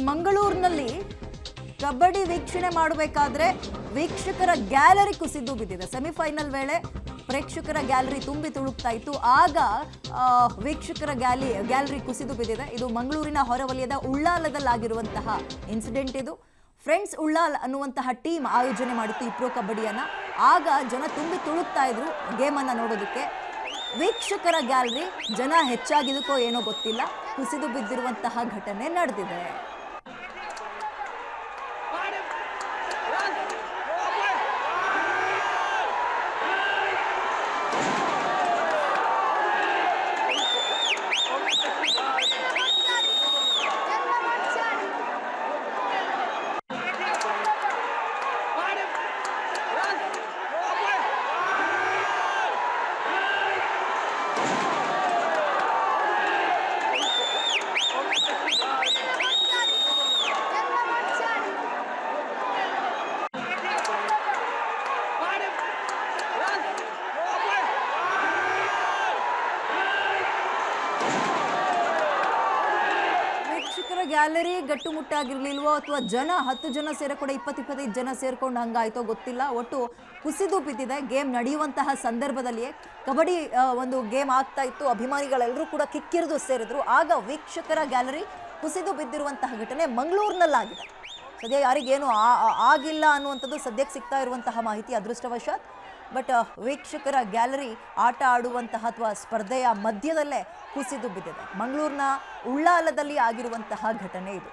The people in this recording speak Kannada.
ಮಂಗಳೂರಿನಲ್ಲಿ ಕಬಡ್ಡಿ ವೀಕ್ಷಣೆ ಮಾಡಬೇಕಾದ್ರೆ ವೀಕ್ಷಕರ ಗ್ಯಾಲರಿ ಕುಸಿದು ಬಿದ್ದಿದೆ. ಸೆಮಿಫೈನಲ್ ವೇಳೆ ಪ್ರೇಕ್ಷಕರ ಗ್ಯಾಲರಿ ತುಂಬಿ ತುಳುಕ್ತಾ ಇತ್ತು. ಆಗ ವೀಕ್ಷಕರ ಗ್ಯಾಲರಿ ಕುಸಿದು ಬಿದ್ದಿದೆ. ಇದು ಮಂಗಳೂರಿನ ಹೊರವಲಯದ ಉಳ್ಳಾಲದಲ್ಲಾಗಿರುವಂತಹ ಇನ್ಸಿಡೆಂಟ್. ಇದು ಫ್ರೆಂಡ್ಸ್ ಉಳ್ಳಾಲ್ ಅನ್ನುವಂತಹ ಟೀಮ್ ಆಯೋಜನೆ ಮಾಡಿತ್ತು ಈ ಪ್ರೋ ಕಬಡ್ಡಿಯನ್ನ. ಆಗ ಜನ ತುಂಬಿ ತುಳುಕ್ತಾ ಇದ್ರು ಗೇಮನ್ನು ನೋಡೋದಕ್ಕೆ. ವೀಕ್ಷಕರ ಗ್ಯಾಲರಿ ಜನ ಹೆಚ್ಚಾಗಿದ್ದಕ್ಕೋ ಏನೋ ಗೊತ್ತಿಲ್ಲ, ಕುಸಿದು ಬಿದ್ದಿರುವಂತಹ ಘಟನೆ ನಡೆದಿದೆ. ಗ್ಯಾಲರಿ ಗಟ್ಟುಮುಟ್ಟಾಗಿರ್ಲಿಲ್ವೋ ಅಥವಾ ಜನ 10 ಜನ ಸೇರ ಕೂಡ 20-25 ಜನ ಸೇರ್ಕೊಂಡು ಹಂಗಾಯ್ತೋ ಗೊತ್ತಿಲ್ಲ. ಒಟ್ಟು ಕುಸಿದು ಬಿದ್ದಿದೆ. ಗೇಮ್ ನಡೆಯುವಂತಹ ಸಂದರ್ಭದಲ್ಲಿಯೇ ಕಬಡ್ಡಿ ಒಂದು ಗೇಮ್ ಆಗ್ತಾ ಇತ್ತು. ಅಭಿಮಾನಿಗಳೆಲ್ಲರೂ ಕೂಡ ಕಿಕ್ಕಿರಿದು ಸೇರಿದ್ರು. ಆಗ ವೀಕ್ಷಕರ ಗ್ಯಾಲರಿ ಕುಸಿದು ಬಿದ್ದಿರುವಂತಹ ಘಟನೆ ಮಂಗಳೂರಿನಲ್ಲಾಗಿದೆ. ಸದ್ಯ ಯಾರಿಗೇನು ಆಗಿಲ್ಲ ಅನ್ನುವಂಥದ್ದು ಸದ್ಯಕ್ಕೆ ಸಿಗ್ತಾ ಇರುವಂತಹ ಮಾಹಿತಿ, ಅದೃಷ್ಟವಶಾತ್. ಬಟ್ ವೀಕ್ಷಕರ ಗ್ಯಾಲರಿ ಆಟ ಆಡುವಂತಹ ಅಥವಾ ಸ್ಪರ್ಧೆಯ ಮಧ್ಯದಲ್ಲೇ ಕುಸಿದು ಬಿದ್ದಿದೆ. ಮಂಗಳೂರಿನ ಉಳ್ಳಾಲದಲ್ಲಿ ಆಗಿರುವಂತಹ ಘಟನೆ ಇದು.